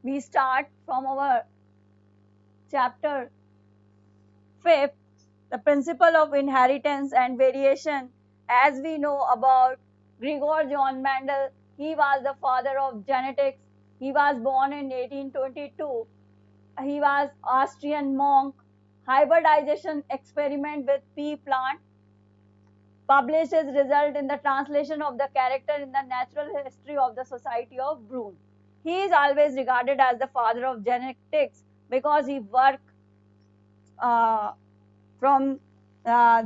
we start from our chapter 5th, the principle of inheritance and variation. As we know about Gregor John Mendel, he was the father of genetics. He was born in 1822. He was Austrian monk. Hybridization experiment with pea plant published his result in the translation of the character in the natural history of the Society of Brunn. He is always regarded as the father of genetics because he worked uh, from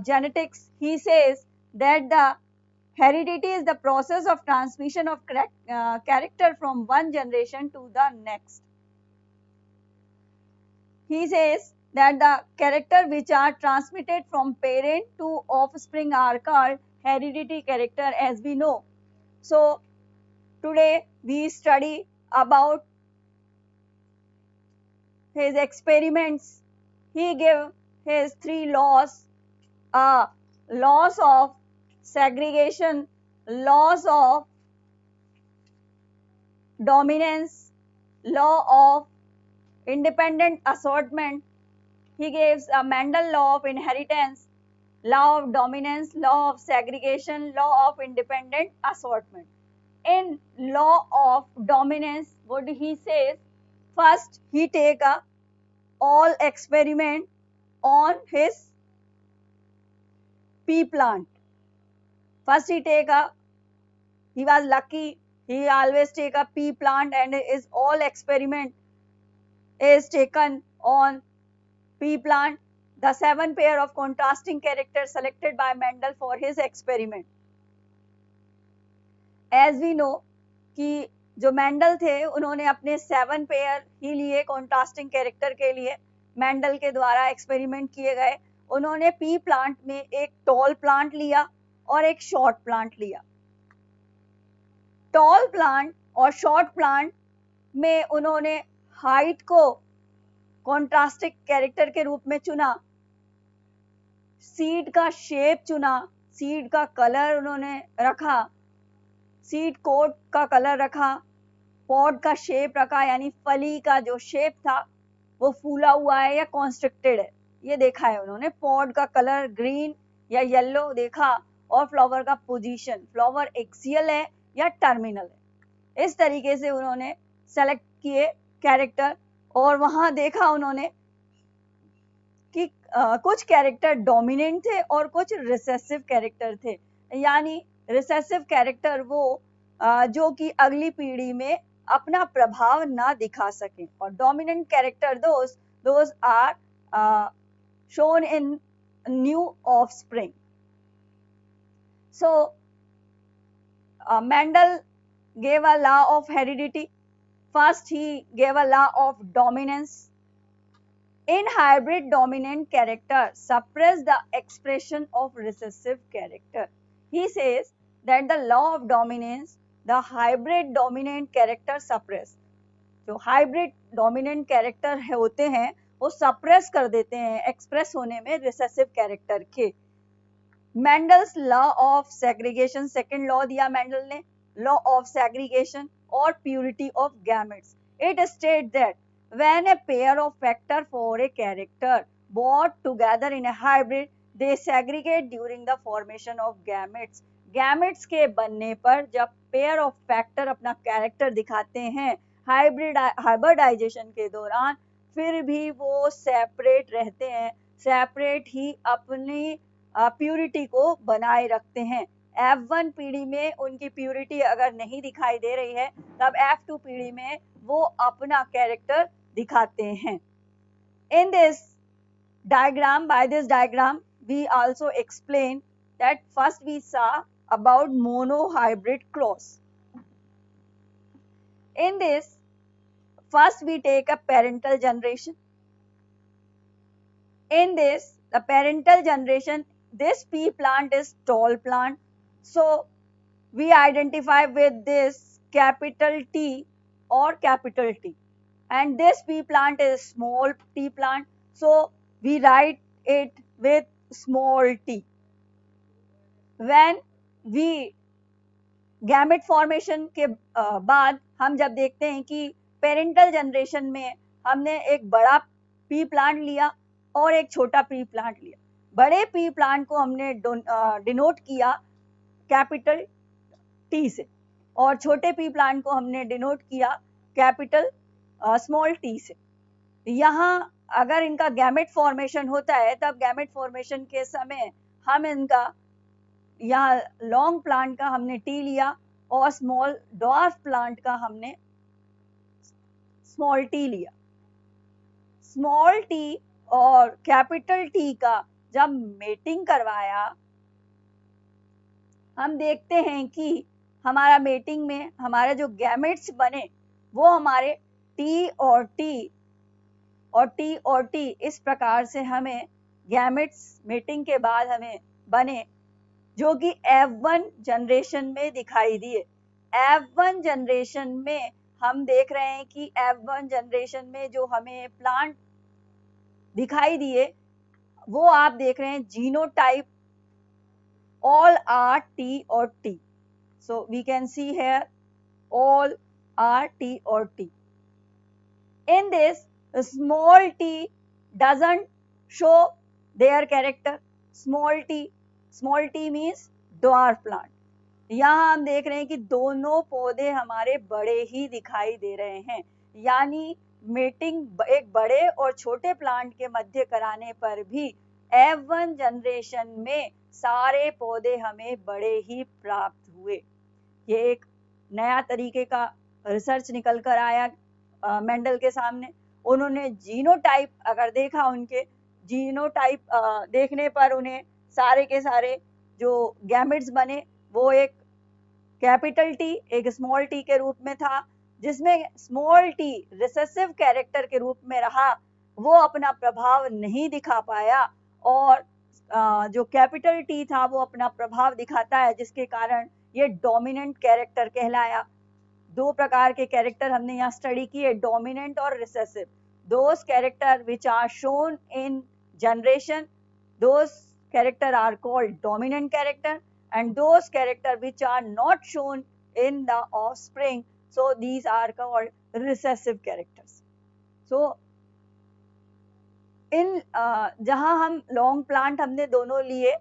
genetics. He says that the heredity is the process of transmission of character from one generation to the next. He says that the character which are transmitted from parent to offspring are called hereditary character, as we know. So today we study about his experiments. He gave his 3 laws, laws of segregation, laws of dominance, law of independent assortment. He gives a Mendel law of inheritance, law of dominance, law of segregation, law of independent assortment. In law of dominance, what he says, first he take a all experiment on his pea plant. First he was lucky, he always take a pea plant and his all experiment is taken on pea plant, the 7 pair of contrasting characters selected by Mendel for his experiment. As we know कि जो Mendel थे उन्होंने अपने 7 pair ही लिए contrasting character के लिए, Mendel के द्वारा एक्सपेरिमेंट किए गए. उन्होंने पी प्लांट में एक टॉल प्लांट लिया और एक शॉर्ट प्लांट लिया. टॉल प्लांट और शॉर्ट प्लांट में उन्होंने हाइट को कॉन्ट्रास्टिंग कैरेक्टर के रूप में चुना, सीड का शेप चुना, सीड का कलर उन्होंने रखा, सीड कोट का कलर रखा, पॉड का शेप रखा, यानी फली का जो शेप था वो फूला हुआ है या कॉन्स्ट्रिक्टेड है, ये देखा है उन्होंने. पॉड का कलर ग्रीन या येलो देखा और फ्लावर का पोजीशन, फ्लावर एक्सियल है या टर्मिनल है. इस तरीके से उन्होंने सेलेक्ट किए कैरेक्टर और वहां देखा उन्होंने कि कुछ कैरेक्टर डोमिनेंट थे और कुछ रिसेसिव कैरेक्टर थे. यानी रिसेसिव कैरेक्टर वो जो कि अगली पीढ़ी में अपना प्रभाव ना दिखा सके, और dominant character those are shown in new offspring. So Mendel gave a law of heredity. First he gave a law of dominance. In hybrid, dominant character suppress the expression of recessive character. He says that the law of dominance, the hybrid dominant character suppress. जो hybrid dominant character होते हैं वो suppress कर देते हैं express होने में recessive character के. Mendel's law of segregation, second law दिया मेंडल ने, लॉ ऑफ सेग्रीगेशन और purity of gametes. It state that when a pair of factor for a character brought together in a hybrid, they segregate during the formation of gametes. gametes के बनने पर जब pair of factor अपना character दिखाते हैं hybridisation के दौरान, फिर भी वो सेपरेट रहते हैं, सेपरेट ही अपनी प्यूरिटी को बनाए रखते हैं. F1 पीढ़ी में उनकी प्यूरिटी अगर नहीं दिखाई दे रही है तब F2 पीढ़ी में वो अपना कैरेक्टर दिखाते हैं. In this diagram, by this diagram, we also explain that first we saw about monohybrid cross. In this, first we take a parental generation. In this, the parental generation, this pea plant is tall plant. So we identify with this capital T or capital T. And this pea plant is small t plant, so we write it with small t. When we gamete formation के बाद हम जब देखते हैं कि parental generation में हमने एक बड़ा पी प्लांट लिया और एक छोटा पी प्लांट लिया। बड़े पी प्लांट को हमने डिनोट किया कैपिटल टी से और छोटे पी प्लांट को हमने डिनोट किया कैपिटल स्मॉल टी से। यहाँ अगर इनका गैमेट फॉर्मेशन होता है तब गैमेट फॉर्मेशन के समय हम इनका यहाँ लॉन्ग प्लांट का हमने टी लिया और स्मॉल डॉर्फ प्लांट का हमने स्मॉल टी लिया। स्मॉल टी और कैपिटल टी का जब मेटिंग करवाया हम देखते हैं कि हमारा मेटिंग में हमारे जो गैमेट्स बने वो हमारे टी और टी और टी और टी इस प्रकार से हमें गैमेट्स मेटिंग के बाद हमें बने जो कि F1 जनरेशन में दिखाई दिए। F1 जनरेशन में हम देख रहे हैं कि F1 जनरेशन में जो हमें प्लांट दिखाई दिए वो आप देख रहे हैं genotype all are T or T. So we can see here all are T or T. In this, small t doesn't show their character. Small t means dwarf plant. यहाँ हम देख रहे हैं कि दोनों पौधे हमारे बड़े ही दिखाई दे रहे हैं, यानी मेटिंग एक बड़े और छोटे प्लांट के मध्य कराने पर भी F1 जनरेशन में सारे पौधे हमें बड़े ही प्राप्त हुए। ये एक नया तरीके का रिसर्च निकल कर आया मेंडल के सामने। उन्होंने जीनोटाइप अगर देखा, उनके जीनोटाइप देखने पर उन्हें सारे के सारे जो गैमेट्स बने वो एक कैपिटल टी एक स्मॉल टी के रूप में था, जिसमें स्मॉल टी रिसेसिव कैरेक्टर के रूप में रहा, वो अपना प्रभाव नहीं दिखा पाया और जो कैपिटल टी था वो अपना प्रभाव दिखाता है, जिसके कारण ये डोमिनेंट कैरेक्टर कहलाया। दो प्रकार के कैरेक्टर हमने यहाँ स्टडी किए, डोमिनेंट और recessive. Those character which are shown in generation, those character are called dominant character, and those characters which are not shown in the offspring, so these are called recessive characters. So in जहाँ हम long plant हमने दोनों लिए,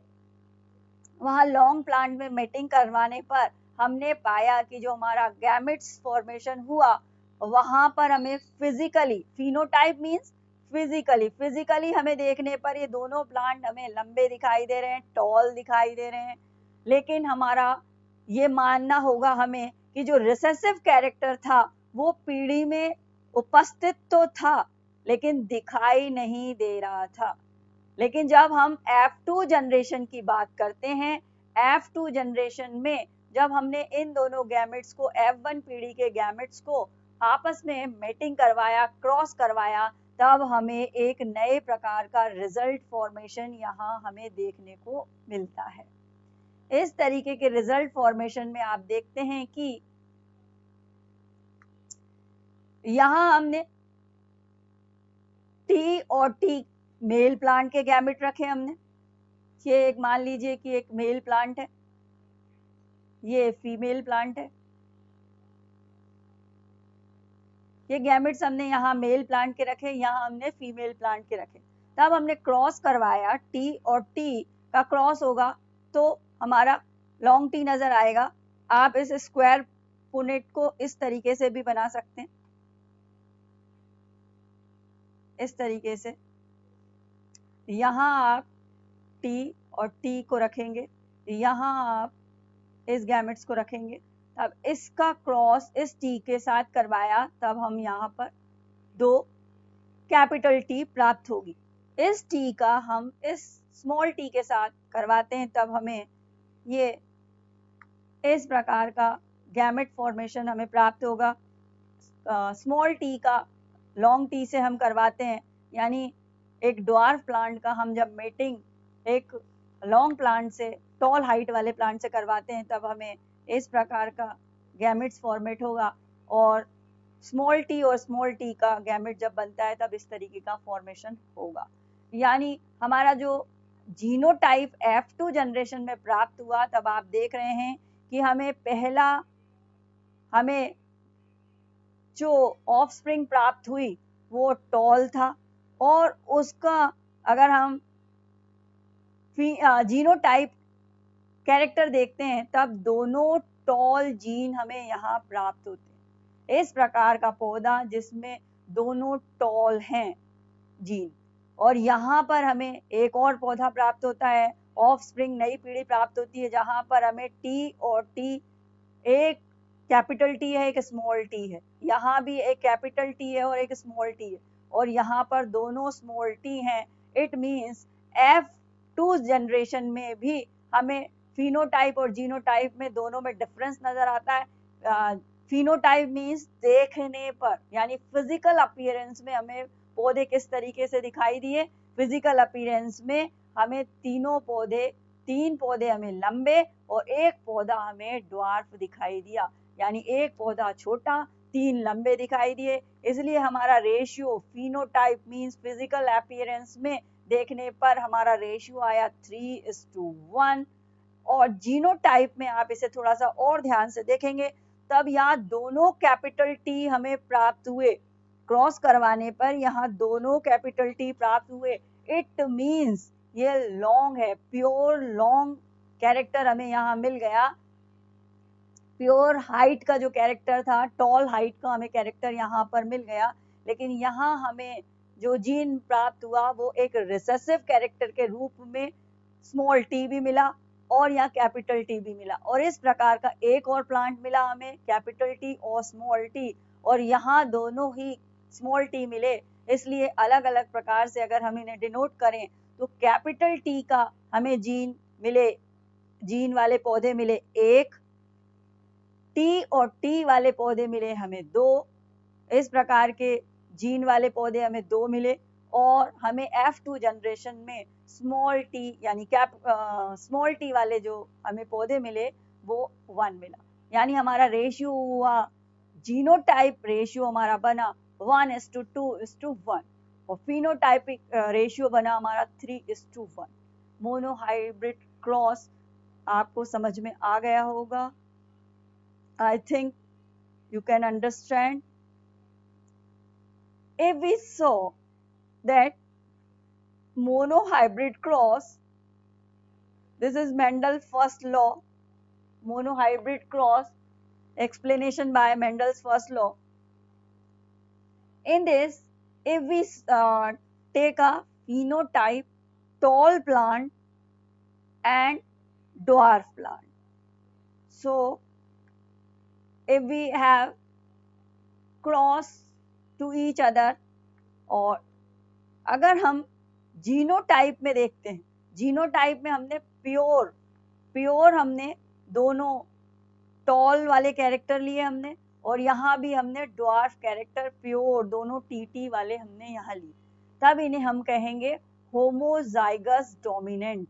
वहाँ long plant में mating करवाने पर हमने पाया कि जो हमारा गैमेट्स फॉर्मेशन हुआ वहाँ पर हमें फिजिकली, फिनोटाइप मीन्स फिजिकली हमें देखने पर ये दोनों प्लांट हमें लंबे दिखाई दे रहे हैं, टॉल दिखाई दे रहे हैं, लेकिन हमारा ये मानना होगा हमें कि जो रिसेसिव कैरेक्टर था वो पीढ़ी में उपस्थित तो था लेकिन दिखाई नहीं दे रहा था। लेकिन जब हम F2 जनरेशन की बात करते हैं, F2 जनरेशन में जब हमने इन दोनों गैमेट्स को, F1 पीढ़ी के गैमेट्स को आपस में मेटिंग करवाया, क्रॉस करवाया, तब हमें एक नए प्रकार का रिजल्ट फॉर्मेशन यहाँ हमें देखने को मिलता है। इस तरीके के रिजल्ट फॉर्मेशन में आप देखते हैं कि यहाँ हमने टी और टी मेल प्लांट के गैमेट रखे हमने। ये एक मान लीजिए कि एक मेल प्लांट है, ये फीमेल प्लांट है। ये गैमेट्स हमने यहाँ मेल प्लांट के रखे, यहाँ हमने फीमेल प्लांट के रखे। तब हमने क्रॉस करवाया, टी और टी का क्रॉस होगा तो हमारा लॉन्ग टी नजर आएगा। आप इस स्क्वायर पुनेट को इस तरीके से भी बना सकते हैं, इस तरीके से। यहाँ आप टी और टी को रखेंगे, यहाँ आप इस गैमेट्स को रखेंगे, तब इसका क्रॉस इस टी के साथ करवाया, तब हम यहाँ पर दो कैपिटल टी प्राप्त होगी। इस टी का हम इस स्मॉल टी के साथ करवाते हैं, तब हमें ये इस प्रकार का गैमेट फॉर्मेशन हमें प्राप्त होगा। स्मॉल टी का लॉन्ग टी से हम करवाते हैं, यानी एक ड्वार्फ प्लांट का हम जब मेटिंग एक लॉन्ग प्लांट से, टॉल हाइट वाले प्लांट से करवाते हैं, तब हमें इस प्रकार का गैमेट्स फॉर्मेट होगा। और स्मॉल टी और स्मॉल टी का गैमेट जब बनता है तब इस तरीके का फॉर्मेशन होगा। यानी हमारा जो जीनोटाइप F2 जनरेशन में प्राप्त हुआ, तब आप देख रहे हैं कि हमें जो ऑफस्प्रिंग प्राप्त हुई वो टॉल था, और उसका अगर हम जीनोटाइप कैरेक्टर देखते हैं तब दोनों टॉल जीन हमें यहाँ प्राप्त होते हैं। इस प्रकार का पौधा जिसमें दोनों टॉल हैं जीन, और यहाँ पर हमें एक और पौधा प्राप्त होता है, ऑफस्प्रिंग नई पीढ़ी प्राप्त होती है, जहाँ पर हमें टी और टी, एक कैपिटल टी है एक स्मॉल टी है, यहाँ भी एक कैपिटल टी है और एक स्मॉल टी है, और यहाँ पर दोनों स्मॉल टी हैं। इट मीन्स F2 जनरेशन में भी हमें फिनोटाइप और जीनोटाइप में दोनों में डिफरेंस नजर आता है। फिनोटाइप मीन्स देखने पर, यानी फिजिकल अपीयरेंस में हमें पौधे किस तरीके से दिखाई दिए। फिजिकल अपीयरेंस में हमें तीन पौधे हमें लंबे और एक पौधा हमें ड्वार्फ दिखाई दिया, यानी एक पौधा छोटा, तीन लंबे दिखाई दिए। इसलिए हमारा ratio phenotype means physical appearance में देखने पर हमारा रेशियो आया 3:1, और जीनोटाइप में आप इसे थोड़ा सा और ध्यान से देखेंगे तब यहाँ दोनों कैपिटल टी हमें प्राप्त हुए, क्रॉस करवाने पर यहाँ दोनों कैपिटल टी प्राप्त हुए। इट मीन्स ये लॉन्ग है, प्योर लॉन्ग कैरेक्टर हमें यहाँ मिल गया। प्योर हाइट का जो कैरेक्टर था, टॉल हाइट का हमें कैरेक्टर यहाँ पर मिल गया, लेकिन यहाँ हमें जो जीन प्राप्त हुआ वो एक रिसेसिव कैरेक्टर के रूप में स्मॉल टी भी मिला और यहाँ कैपिटल टी भी मिला, और इस प्रकार का एक और प्लांट मिला हमें, कैपिटल टी और स्मॉल टी, और यहाँ दोनों ही स्मॉल टी मिले। इसलिए अलग अलग प्रकार से अगर हम इन्हें डिनोट करें तो कैपिटल टी का हमें जीन वाले पौधे मिले एक, टी और टी वाले पौधे मिले हमें दो, इस प्रकार के जीन वाले पौधे हमें दो मिले, और हमें F2 जनरेशन में स्मॉल टी यानी स्मॉल टी वाले जो हमें पौधे मिले वो 1 मिला, यानी हमारा रेशियो हुआ, जीनोटाइप रेशियो हमारा बना 1:2:1, और फिनोटाइपिक रेशियो बना हमारा 3:1। मोनोहाइब्रिड क्रॉस आपको समझ में आ गया होगा। I think you can understand. If we saw that monohybrid cross, this is Mendel's first law, monohybrid cross, explanation by Mendel's first law. In this, if we take a phenotype, tall plant and dwarf plant. So, if we have cross to each other, और अगर हम genotype में देखते हैं, genotype में हमने pure हमने दोनों टॉल वाले कैरेक्टर लिए हमने, और यहाँ भी हमने ड्वार्फ कैरेक्टर प्योर दोनों टीटी वाले हमने यहाँ लिए, तब इन्हें हम कहेंगे होमोजाइगस डोमिनेंट,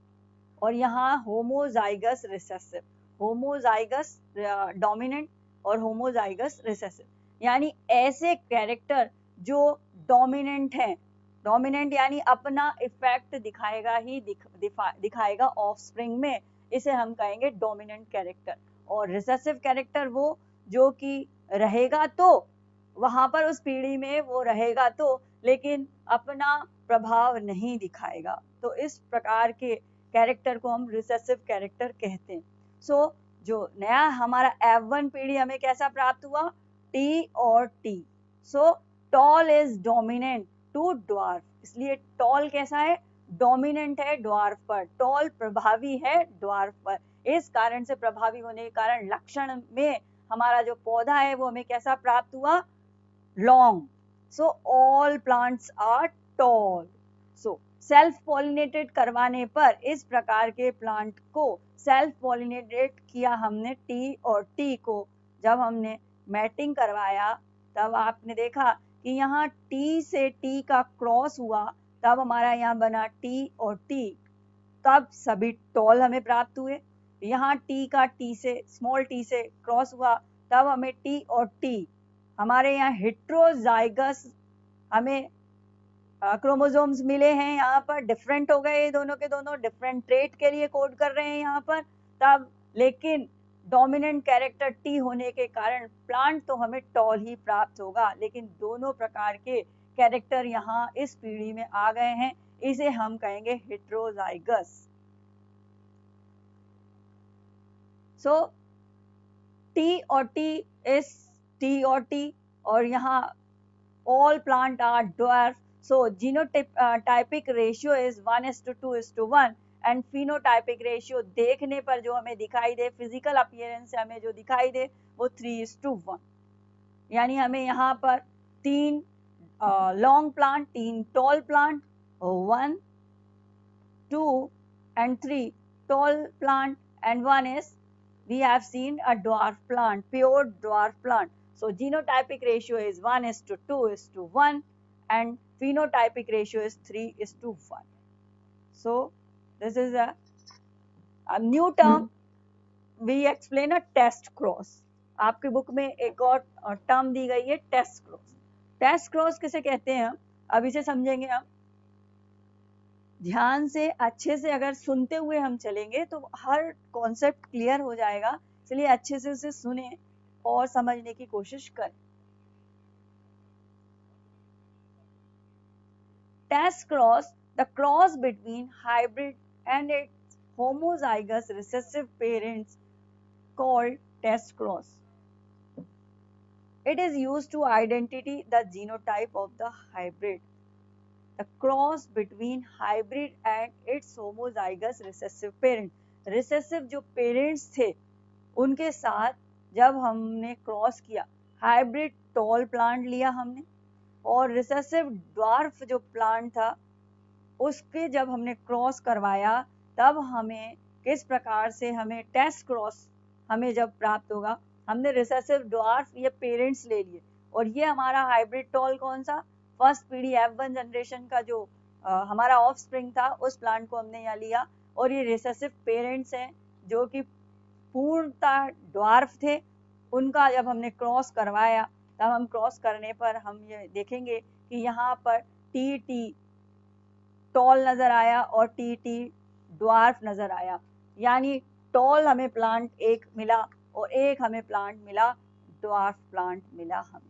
और यहाँ होमोजाइगस रिसेसिव। होमोजाइगस डोमिनेंट और होमोजाइगस रिसेसिव, यानी ऐसे कैरेक्टर जो डोमिनेंट हैं, डोमिनेंट यानी अपना इफेक्ट दिखाएगा ही दिखाएगा ऑफस्प्रिंग में, इसे हम कहेंगे डोमिनेंट कैरेक्टर। और रिसेसिव कैरेक्टर वो जो कि रहेगा तो वहां पर उस पीढ़ी में वो रहेगा तो, लेकिन अपना प्रभाव नहीं दिखाएगा, तो इस प्रकार के कैरेक्टर को हम रिसेसिव कैरेक्टर कहते हैं। सो जो नया हमारा F1 पीढ़ी हमें कैसा प्राप्त हुआ, टी और t. So tall is dominant to dwarf, इसलिए टॉल कैसा है, डोमिनेंट है ड्वार्फ पर, टॉल प्रभावी है ड्वार्फ पर। इस कारण से प्रभावी होने के कारण लक्षण में हमारा जो पौधा है वो हमें कैसा प्राप्त हुआ, long. So all plants are tall. So self pollinated करवाने पर इस प्रकार के प्लांट को सेल्फ पॉलिनेटेड किया हमने टी और टी को, जब हमने मैटिंग करवाया तब आपने देखा कि यहाँ टी से टी का क्रॉस हुआ, तब हमारा यहाँ बना टी और टी, तब सभी टॉल हमें प्राप्त हुए। यहाँ टी का टी से स्मॉल टी से क्रॉस हुआ, तब हमें टी और टी, हमारे यहाँ हेट्रोजाइगस हमें क्रोमोसोम्स मिले हैं, यहाँ पर डिफरेंट हो गए, दोनों के दोनों डिफरेंट ट्रेट के लिए कोड कर रहे हैं यहाँ पर, तब लेकिन डोमिनेंट कैरेक्टर टी होने के कारण प्लांट तो हमें टॉल ही प्राप्त होगा, लेकिन दोनों प्रकार के कैरेक्टर यहाँ इस पीढ़ी में आ गए हैं, इसे हम कहेंगे हेट्रोजाइगस। सो टी और टी इज टी और टी, और यहाँ all plant are dwarf, so genotypic ratio is 1:2:1 and phenotypic ratio देखने पर जो हमें दिखाई दे, फिजिकल अपीयरेंस से हमें जो दिखाई दे वो 3:1, यानी हमें यहाँ पर 3 long plant, 3 tall plant, 1, 2 and 3 tall plant, and 1 is we have seen a dwarf plant, pure dwarf plant. So genotypic ratio is 1:2:1 and phenotypic ratio is 3:1. So this is a new term. We explain a test cross. आपके book में एक और term दी गई है, test cross. Test cross किसे कहते हैं हम, अब इसे समझेंगे हम। ध्यान से अच्छे से अगर सुनते हुए हम चलेंगे तो हर कॉन्सेप्ट क्लियर हो जाएगा, इसलिए अच्छे से उसे सुने और समझने की कोशिश करें। Test cross, the cross between hybrid and its homozygous recessive parents called test cross. It is used to identify the genotype of the hybrid. The cross between hybrid and its homozygous recessive parent. Recessive जो parents थे उनके साथ जब हमने cross किया, hybrid tall plant लिया हमने, और रिसेसिव ड्वार्फ जो प्लांट था उसके जब हमने क्रॉस करवाया, तब हमें किस प्रकार से हमें टेस्ट क्रॉस हमें जब प्राप्त होगा, हमने रिसेसिव ड्वार्फ ये पेरेंट्स ले लिए, और ये हमारा हाइब्रिड टॉल कौन सा, फर्स्ट पीढ़ी F1 जनरेशन का जो हमारा ऑफ स्प्रिंग था, उस प्लांट को हमने यहाँ लिया, और ये रिसेसिव पेरेंट्स हैं जो कि पूर्णतः ड्वार्फ थे, उनका जब हमने क्रॉस करवाया, तब हम क्रॉस करने पर हम ये देखेंगे कि यहाँ पर टी टी टॉल नजर आया और टी टी ड्वार्फ नजर आया, यानी टॉल हमें प्लांट एक मिला और एक हमें प्लांट मिला, ड्वार्फ प्लांट मिला हमें।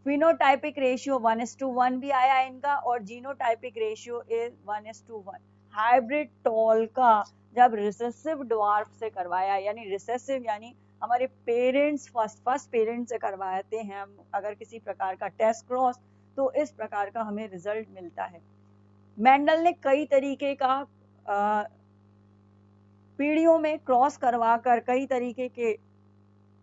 फिनोटाइपिक रेशियो 1:1 भी आया इनका, और genotypic ratio is 1:1। Hybrid tall का जब रिसेसिव ड्वार्फ से करवाया, यानी रिसेसिव यानी हमारे पेरेंट्स फर्स्ट पेरेंट्स से करवाते हैं हम अगर किसी प्रकार का टेस्ट क्रॉस, तो इस प्रकार का हमें रिजल्ट मिलता है। मेंडल ने कई तरीके का पीढ़ियों में क्रॉस करवाकर, कई तरीके के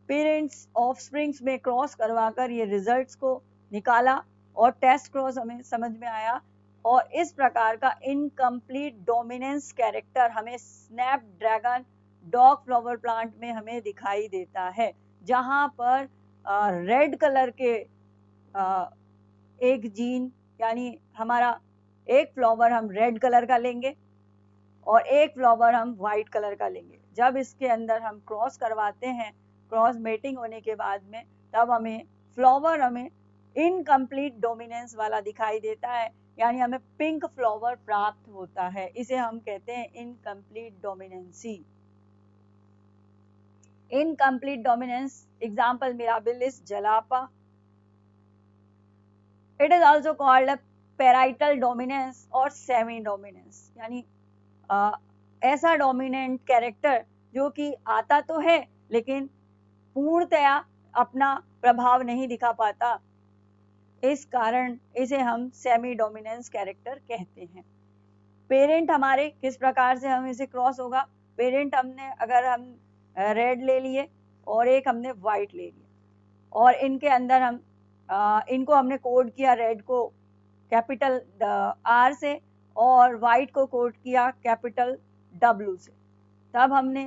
पेरेंट्स ऑफस्प्रिंग्स में क्रॉस करवाकर ये रिजल्ट्स को निकाला, और टेस्ट क्रॉस हमें समझ में आया, और इस प्रकार का इनकम्प्लीट डोमिनेंस कैरेक्टर हमें स्नैपड्रैगन डॉग फ्लावर प्लांट में हमें दिखाई देता है, जहां पर रेड कलर के एक जीन, यानी हमारा एक फ्लावर हम रेड कलर का लेंगे और एक फ्लावर हम व्हाइट कलर का लेंगे। जब इसके अंदर हम क्रॉस करवाते हैं, क्रॉस मेटिंग होने के बाद में, तब हमें फ्लावर हमें इनकम्प्लीट डोमिनेंस वाला दिखाई देता है, यानी हमें पिंक फ्लावर प्राप्त होता है, इसे हम कहते हैं incomplete dominancy. Incomplete dominance example mirabilis जलापा। It is also called a parietal dominance और सेमी डोमिनेंस, यानी ऐसा डोमिनेंट कैरेक्टर जो कि आता तो है लेकिन पूर्णतया अपना प्रभाव नहीं दिखा पाता, इस कारण इसे हम सेमी डोमिनेंस कैरेक्टर कहते हैं। पेरेंट हमारे किस प्रकार से हम इसे क्रॉस होगा, पेरेंट हमने अगर हम रेड ले लिए और एक हमने व्हाइट ले लिया, और इनके अंदर हम इनको हमने कोड किया, रेड को कैपिटल R से और व्हाइट को कोड किया कैपिटल W से। तब हमने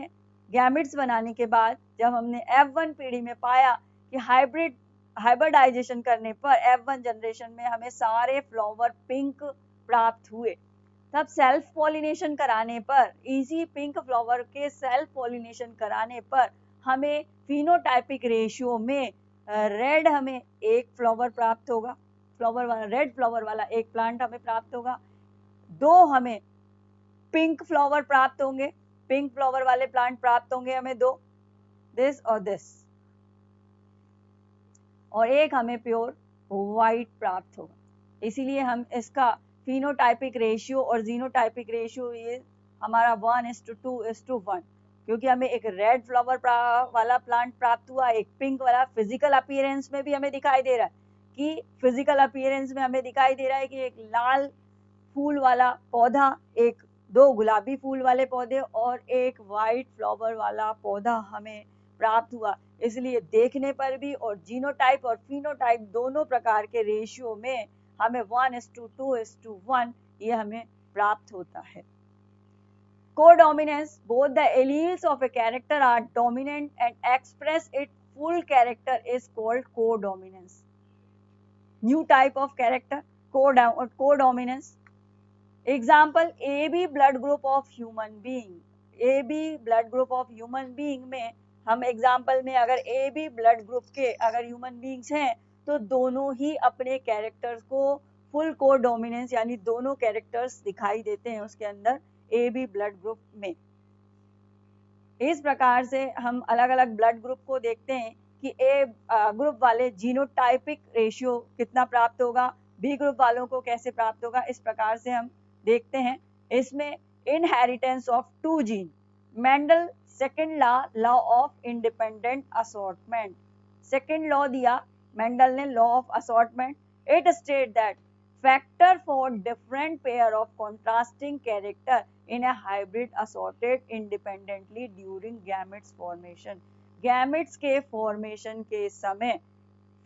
गैमेट्स बनाने के बाद जब हमने F1 पीढ़ी में पाया कि हाइब्रिडाइजेशन करने पर F1 जनरेशन में हमें सारे फ्लावर पिंक प्राप्त हुए, तब सेल्फ पॉलिनेशन कराने पर, इसी पिंक फ्लावर के सेल्फ पॉलिनेशन कराने पर हमें फिनोटाइपिक रेशियो में रेड हमें एक फ्लावर प्राप्त होगा, फ्लावर वाला रेड फ्लावर वाला एक प्लांट हमें प्राप्त होगा, 2 हमें पिंक फ्लावर प्राप्त होंगे, पिंक फ्लावर वाले प्लांट प्राप्त होंगे हमें 2, दिस और दिस, और एक हमें प्योर व्हाइट प्राप्त होगा। इसीलिए हम इसका फिनोटाइपिक रेशियो और जीनोटाइपिक रेशियो ये हमारा 1:2:1, क्योंकि हमें एक रेड फ्लावर वाला प्लांट प्राप्त हुआ, एक पिंक वाला। फिजिकल अपीयरेंस में भी हमें दिखाई दे रहा है कि फिजिकल अपीयरेंस में हमें दिखाई दे रहा है कि एक लाल फूल वाला पौधा, एक दो गुलाबी फूल वाले पौधे और एक वाइट फ्लावर वाला पौधा हमें प्राप्त हुआ। इसलिए देखने पर भी और जीनोटाइप और फिनोटाइप दोनों प्रकार के रेशियो में हमें 1:2:1 ये हमें प्राप्त होता है। Codominance, both the alleles of a character are dominant and express its full character is called codominance. New type of character, codominance. Example, AB blood group of human being. AB blood group of human being में हम example में अगर AB blood group के अगर human beings हैं तो दोनों ही अपने कैरेक्टर्स को फुल कोडोमिनेंस यानी दोनों कैरेक्टर्स दिखाई देते हैं उसके अंदर AB ब्लड ग्रुप में। इस प्रकार से हम अलग अलग ब्लड ग्रुप को देखते हैं कि ए ग्रुप वाले जीनोटाइपिक रेशियो कितना प्राप्त होगा, बी ग्रुप वालों को कैसे प्राप्त होगा, इस प्रकार से हम देखते हैं। इसमें inheritance of 2 gene, Mendel second law of independent assortment, second law दिया मेंडल ने, law of assortment. It state that factor for different pair of contrasting character in a hybrid assorted independently during gametes formation। gametes के formation के समय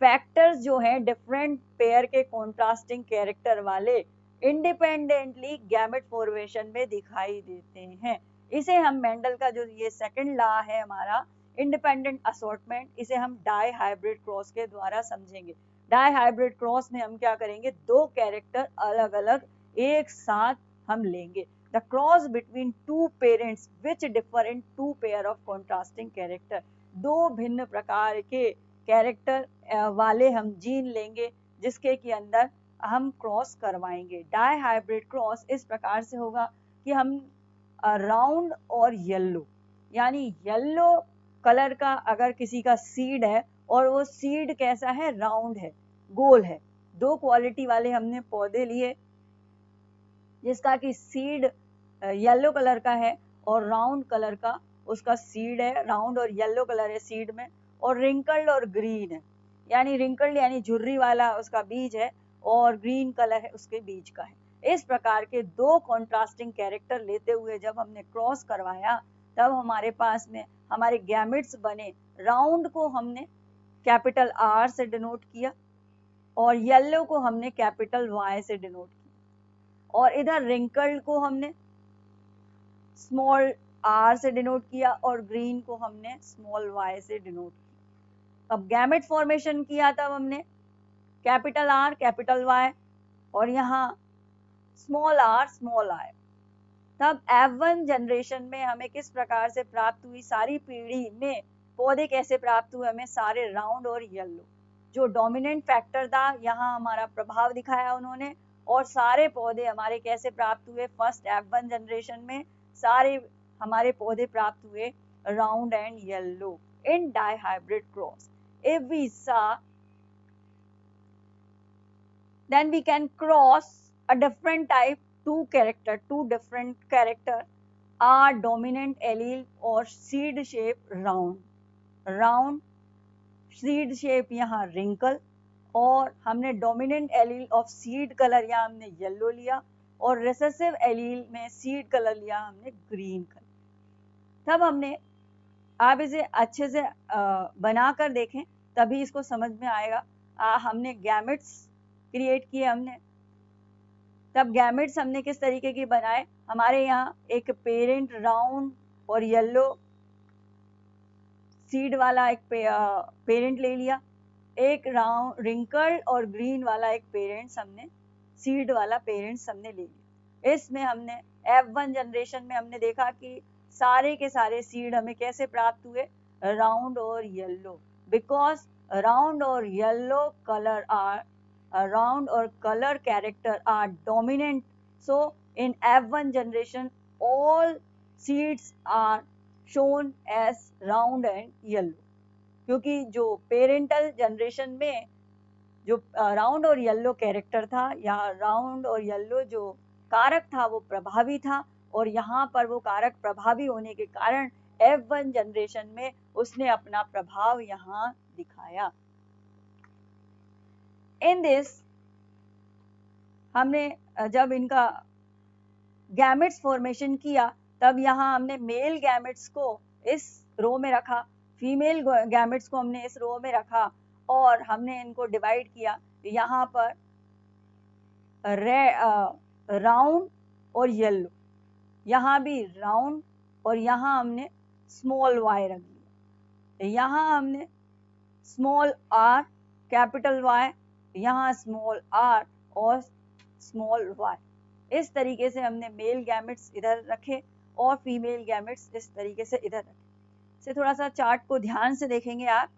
factors जो हैं different pair के contrasting character वाले independently gamete formation में दिखाई देते हैं। इसे हम मेंडल का जो ये सेकंड लॉ है हमारा इंडिपेंडेंट असॉर्टमेंट, इसे हम डाई हाइब्रिड क्रॉस के द्वारा समझेंगे। डाई हाइब्रिड क्रॉस में हम क्या करेंगे, दो कैरेक्टर अलग अलग एक साथ हम लेंगे। The cross between two parents which differ in two pair of contrasting character, दो भिन्न प्रकार के कैरेक्टर वाले हम जीन लेंगे जिसके के अंदर हम क्रॉस करवाएंगे। डाई हाइब्रिड क्रॉस इस प्रकार से होगा कि हम राउंड और येलो, यानी येलो कलर का अगर किसी का सीड है और वो सीड कैसा है, राउंड है, गोल है। दो क्वालिटी वाले हमने पौधे लिए जिसका कि सीड येलो कलर का है और राउंड कलर का उसका सीड है, राउंड और येलो कलर है सीड में, और रिंकल्ड और ग्रीन है, यानी रिंकल्ड यानी झुर्री वाला उसका बीज है और ग्रीन कलर है उसके बीज का है। इस प्रकार के दो कॉन्ट्रास्टिंग कैरेक्टर लेते हुए जब हमने क्रॉस करवाया तब हमारे पास में हमारे गैमेट्स बने। राउंड को हमने कैपिटल R से डिनोट किया और येलो को हमने कैपिटल Y से डिनोट किया, और इधर रिंकल्ड को हमने स्मॉल r से डिनोट किया और ग्रीन को हमने स्मॉल y से डिनोट किया। अब गैमेट फॉर्मेशन किया तब हमने कैपिटल R कैपिटल Y और यहाँ स्मॉल r स्मॉल I। तब F1 जनरेशन में हमें किस प्रकार से प्राप्त हुई, सारी पीढ़ी में पौधे कैसे प्राप्त हुए हमें, सारे राउंड और येलो। जो डोमिनेंट फैक्टर था यहाँ हमारा प्रभाव दिखाया उन्होंने, और सारे पौधे हमारे कैसे प्राप्त हुए, फर्स्ट F1 जनरेशन में सारे हमारे पौधे प्राप्त हुए round and yellow in dihybrid cross. If we saw then we can cross a different type, two different character are dominant allele or seed shape round seed shape यहाँ wrinkle, और हमने dominant allele of seed colour यहाँ हमने yellow लिया और recessive allele में seed colour लिया हमने ग्रीन कलर। तब हमने, आप इसे अच्छे से बनाकर देखें तभी इसको समझ में आएगा। हमने गैमेट्स क्रिएट किए हमने, तब गैमेट्स हमने किस तरीके की बनाए, हमारे यहाँ एक पेरेंट राउंड और येलो सीड वाला एक पेरेंट ले लिया, एक राउंड रिंकल्ड और ग्रीन वाला एक पेरेंट्स हमने सीड वाला पेरेंट्स हमने ले लिया। इसमें हमने F1 जनरेशन में हमने देखा कि सारे के सारे सीड हमें कैसे प्राप्त हुए, राउंड और येलो, बिकॉज राउंड और yellow colour are round or color character are dominant, so in F1 generation all seeds are shown as round and yellow, क्योंकि जो पेरेंटल जनरेशन में जो राउंड और येलो कैरेक्टर था या राउंड और येलो जो कारक था वो प्रभावी था, और यहाँ पर वो कारक प्रभावी होने के कारण F1 जनरेशन में उसने अपना प्रभाव यहाँ दिखाया। इन दिस हमने जब इनका गैमेट्स फॉर्मेशन किया तब यहाँ हमने मेल गैमेट्स को इस रो में रखा, फीमेल गैमेट्स को हमने इस रो में रखा, और हमने इनको डिवाइड किया। यहाँ पर राउंड और येलो, यहाँ भी राउंड, और यहाँ हमने स्मॉल y रख दिया। यहाँ हमने स्मॉल r, कैपिटल Y, यहाँ स्मॉल r और स्मॉल y। इस तरीके से हमने मेल गैमेट्स इधर रखे और फीमेल गैमेट्स इस तरीके से इधर रखे। से थोड़ा सा चार्ट को ध्यान से देखेंगे आप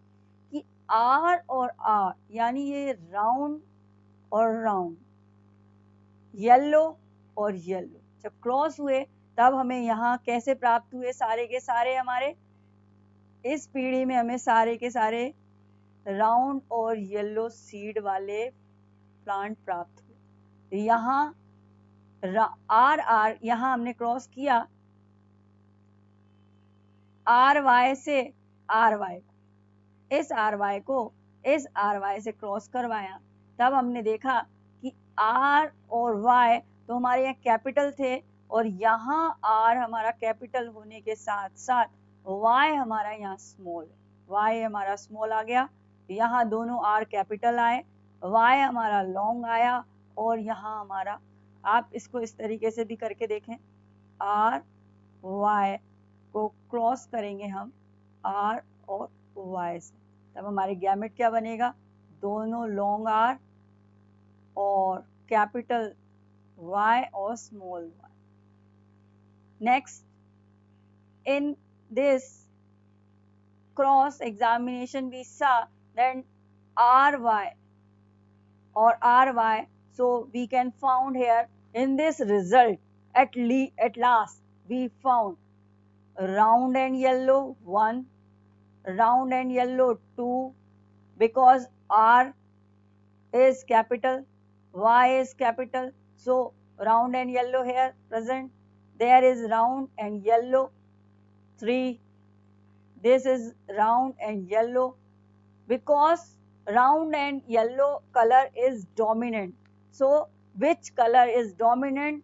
कि R और R यानी ये राउंड और राउंड, येलो और येलो जब क्रॉस हुए तब हमें यहाँ कैसे प्राप्त हुए, सारे के सारे हमारे इस पीढ़ी में हमें सारे के सारे राउंड और येलो सीड वाले प्लांट प्राप्त हुए। यहाँ आर आर यहाँ हमने क्रॉस किया आर वाई से आर वाई, इस आर वाई को इस आर वाई से क्रॉस करवाया, तब हमने देखा कि आर और वाई तो हमारे यहाँ कैपिटल थे, और यहाँ आर हमारा कैपिटल होने के साथ साथ वाई हमारा यहाँ स्मॉल है, वाई हमारा स्मॉल आ गया। यहाँ दोनों आर कैपिटल आए, वाई हमारा लॉन्ग आया, और यहाँ हमारा, आप इसको इस तरीके से भी करके देखें, आर वाई को क्रॉस करेंगे हम आर और वाई से, तब हमारे गैमेट क्या बनेगा, दोनों लॉन्ग आर और कैपिटल वाई और small y. Next, in this cross examination we saw then ry or ry, so we can found here in this result at last we found round and yellow 1, round and yellow 2, because r is capital, y is capital, so round and yellow here present, there is round and yellow 3, this is round and yellow, because round and yellow color is dominant, so which color is dominant,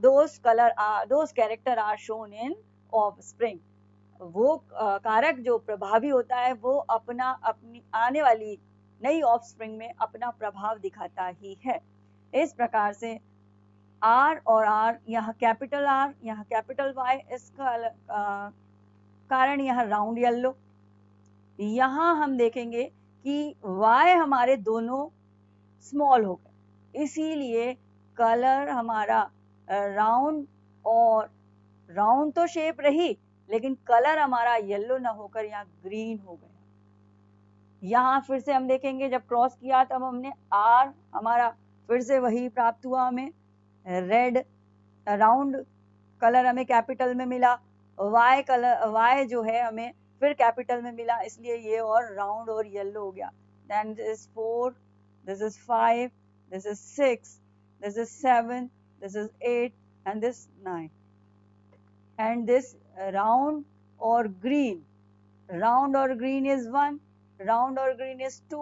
those character are shown in offspring। वो कारक जो प्रभावी होता है वो अपनी आने वाली नई ऑफस्प्रिंग में अपना प्रभाव दिखाता ही है। इस प्रकार से R और R, यहाँ कैपिटल R यहाँ कैपिटल Y, इसका कारण यहाँ राउंड येलो। यहाँ हम देखेंगे कि Y हमारे दोनों स्मॉल हो गए, इसीलिए कलर हमारा राउंड, और राउंड तो शेप रही लेकिन कलर हमारा येलो ना होकर यहाँ ग्रीन हो गया। यहाँ फिर से हम देखेंगे जब क्रॉस किया तब हमने R हमारा फिर से वही प्राप्त हुआ, हमें रेड राउंड कलर हमें कैपिटल में मिला, वाई कलर वाई जो है हमें फिर कैपिटल में मिला, इसलिए ये और राउंड और येलो हो गया। Then this is 4, this is 5, this is 6, this is 7, this is 8 and this 9, and this round और green is 1, round or green is 2,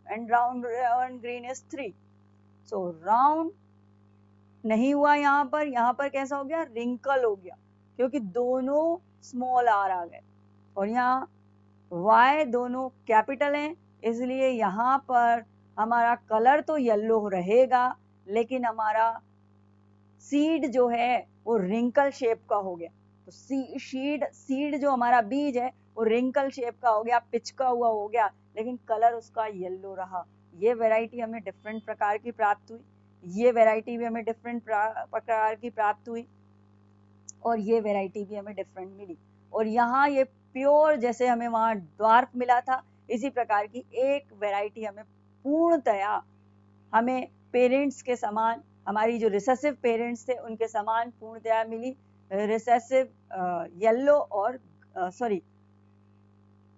and round and green is 3। so round नहीं हुआ यहाँ पर कैसा हो गया, रिंकल हो गया, क्योंकि दोनों स्मॉल आर आ गए, और यहाँ y दोनों कैपिटल हैं, इसलिए यहाँ पर हमारा कलर तो येलो रहेगा लेकिन हमारा सीड जो है वो रिंकल शेप का हो गया। तो सीड जो हमारा बीज है वो रिंकल शेप का हो गया, पिचका हुआ हो गया, लेकिन कलर उसका येलो रहा। ये वैरायटी हमें डिफरेंट प्रकार की प्राप्त हुई, ये वैरायटी भी हमें डिफरेंट प्रकार की प्राप्त हुई, और ये वैरायटी भी हमें डिफरेंट मिली। और यहाँ ये प्योर जैसे हमें वहाँ ड्वार्फ मिला था, इसी प्रकार की एक वैरायटी हमें पूर्णतया हमें पेरेंट्स के समान, हमारी जो रिसेसिव पेरेंट्स थे उनके समान पूर्णतया मिली। recessive, yellow और sorry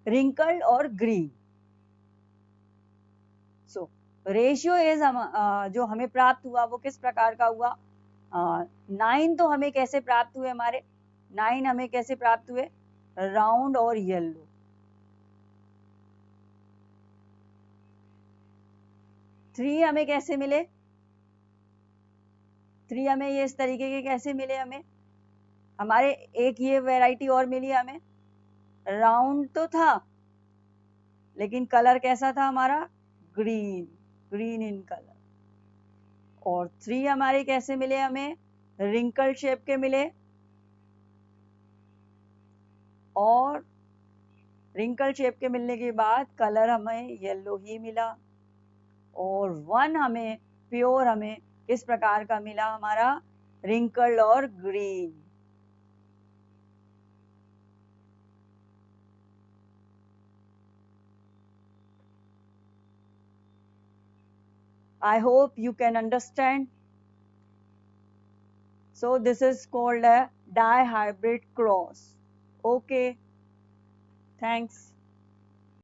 wrinkled और green. So रेशियो इज जो हमें प्राप्त हुआ वो किस प्रकार का हुआ? 9 तो हमें कैसे प्राप्त हुए? हमारे 9 हमें कैसे प्राप्त हुए? राउंड और येलो. 3 हमें कैसे मिले? 3 हमें ये इस तरीके के कैसे मिले? हमारे एक ये वैरायटी और मिली हमें. राउंड तो था लेकिन कलर कैसा था हमारा? Green, green in colour. और 3 हमारे कैसे मिले? हमें रिंकल शेप के मिले और रिंकल शेप के मिलने के बाद कलर हमें येलो ही मिला. और 1 हमें प्योर हमें किस प्रकार का मिला? हमारा रिंकल और green. I hope you can understand. So this is called a dihybrid cross. Okay, thanks.